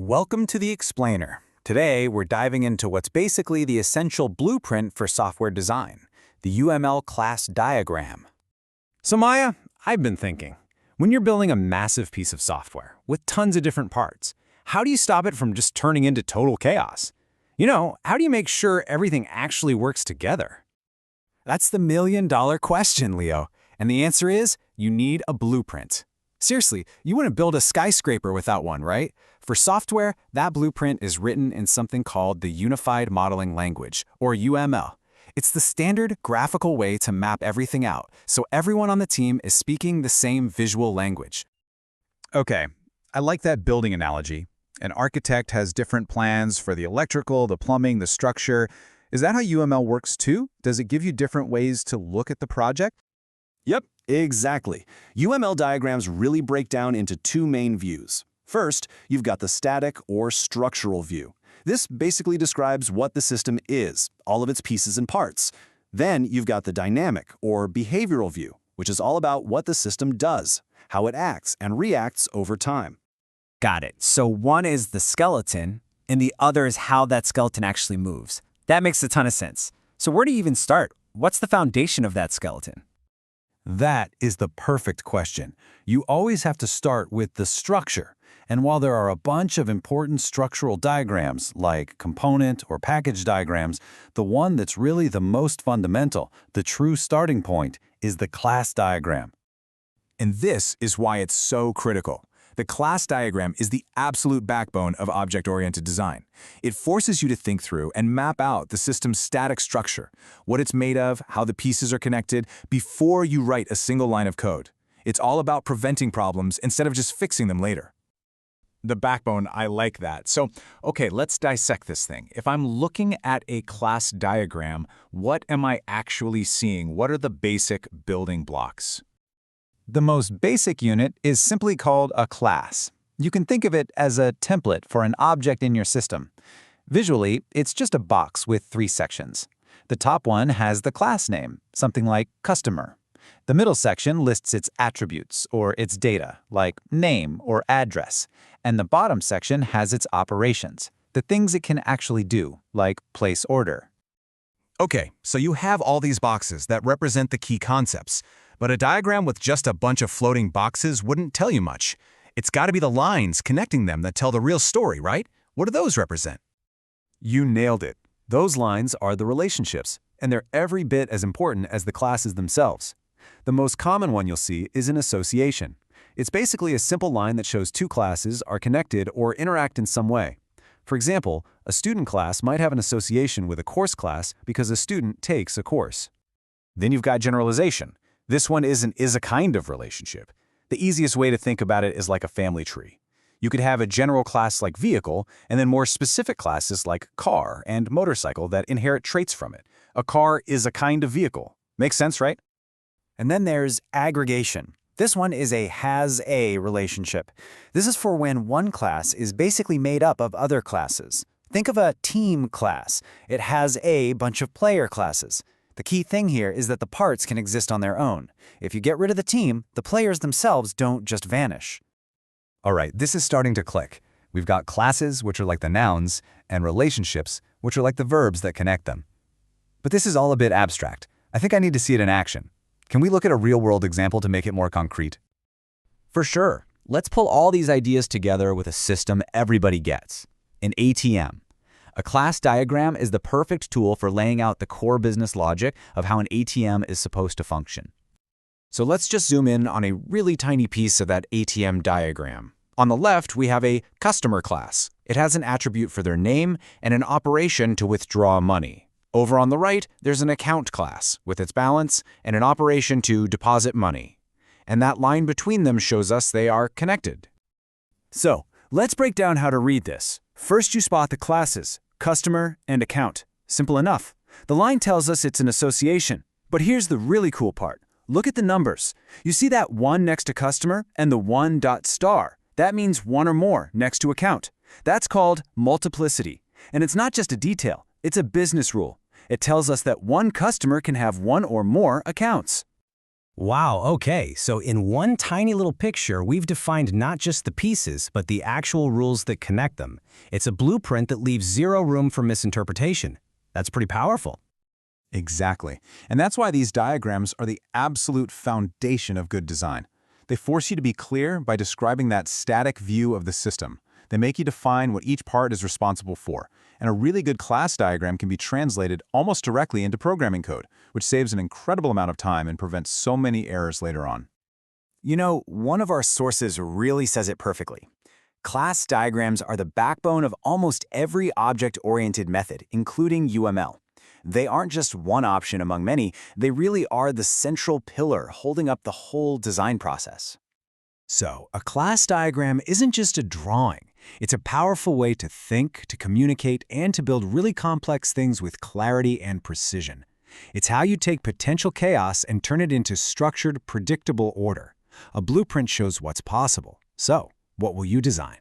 Welcome to the Explainer. Today, we're diving into what's basically the essential blueprint for software design, the UML Class Diagram. So Maya, I've been thinking, when you're building a massive piece of software with tons of different parts, how do you stop it from just turning into total chaos? How do you make sure everything actually works together? That's the million-dollar question, Leo. And the answer is, you need a blueprint. Seriously, you wouldn't build a skyscraper without one, right? For software, that blueprint is written in something called the Unified Modeling Language, or UML. It's the standard graphical way to map everything out, so everyone on the team is speaking the same visual language. Okay, I like that building analogy. An architect has different plans for the electrical, the plumbing, the structure. Is that how UML works too? Does it give you different ways to look at the project? Yep, exactly. UML diagrams really break down into two main views. First, you've got the static or structural view. This basically describes what the system is, all of its pieces and parts. Then you've got the dynamic or behavioral view, which is all about what the system does, how it acts and reacts over time. Got it. So one is the skeleton, and the other is how that skeleton actually moves. That makes a ton of sense. So where do you even start? What's the foundation of that skeleton? That is the perfect question. You always have to start with the structure. And while there are a bunch of important structural diagrams, like component or package diagrams, the one that's really the most fundamental, the true starting point, is the class diagram. And this is why it's so critical. The class diagram is the absolute backbone of object-oriented design. It forces you to think through and map out the system's static structure, what it's made of, how the pieces are connected, before you write a single line of code. It's all about preventing problems instead of just fixing them later. The backbone, I like that. So, okay, let's dissect this thing. If I'm looking at a class diagram, what am I actually seeing? What are the basic building blocks? The most basic unit is simply called a class. You can think of it as a template for an object in your system. Visually, it's just a box with 3 sections. The top one has the class name, something like customer. The middle section lists its attributes, or its data, like name or address. And the bottom section has its operations, the things it can actually do, like place order. Okay, so you have all these boxes that represent the key concepts, but a diagram with just a bunch of floating boxes wouldn't tell you much. It's got to be the lines connecting them that tell the real story, right? What do those represent? You nailed it. Those lines are the relationships, and they're every bit as important as the classes themselves. The most common one you'll see is an association. It's basically a simple line that shows two classes are connected or interact in some way. For example, a student class might have an association with a course class because a student takes a course. Then you've got generalization. This one is a kind of relationship. The easiest way to think about it is like a family tree. You could have a general class like vehicle, and then more specific classes like car and motorcycle that inherit traits from it. A car is a kind of vehicle. Makes sense, right? And then there's aggregation. This one is a has-a relationship. This is for when one class is basically made up of other classes. Think of a team class. It has a bunch of player classes. The key thing here is that the parts can exist on their own. If you get rid of the team, the players themselves don't just vanish. All right, this is starting to click. We've got classes, which are like the nouns, and relationships, which are like the verbs that connect them. But this is all a bit abstract. I think I need to see it in action. Can we look at a real-world example to make it more concrete? For sure. Let's pull all these ideas together with a system everybody gets. An ATM. A class diagram is the perfect tool for laying out the core business logic of how an ATM is supposed to function. So let's just zoom in on a really tiny piece of that ATM diagram. On the left, we have a customer class. It has an attribute for their name and an operation to withdraw money. Over on the right, there's an account class with its balance and an operation to deposit money. And that line between them shows us they are connected. So, let's break down how to read this. First, you spot the classes, customer and account. Simple enough. The line tells us it's an association. But here's the really cool part. Look at the numbers. You see that 1 next to customer and the 1 dot star. That means one or more next to account. That's called multiplicity. And it's not just a detail. It's a business rule. It tells us that one customer can have one or more accounts. Wow, okay, so in one tiny little picture, we've defined not just the pieces, but the actual rules that connect them. It's a blueprint that leaves zero room for misinterpretation. That's pretty powerful. Exactly. And that's why these diagrams are the absolute foundation of good design. They force you to be clear by describing that static view of the system. They make you define what each part is responsible for. And a really good class diagram can be translated almost directly into programming code, which saves an incredible amount of time and prevents so many errors later on. You know, one of our sources really says it perfectly. Class diagrams are the backbone of almost every object-oriented method, including UML. They aren't just one option among many, they really are the central pillar holding up the whole design process. So, a class diagram isn't just a drawing. It's a powerful way to think, to communicate, and to build really complex things with clarity and precision. It's how you take potential chaos and turn it into structured, predictable order. A blueprint shows what's possible. So, what will you design?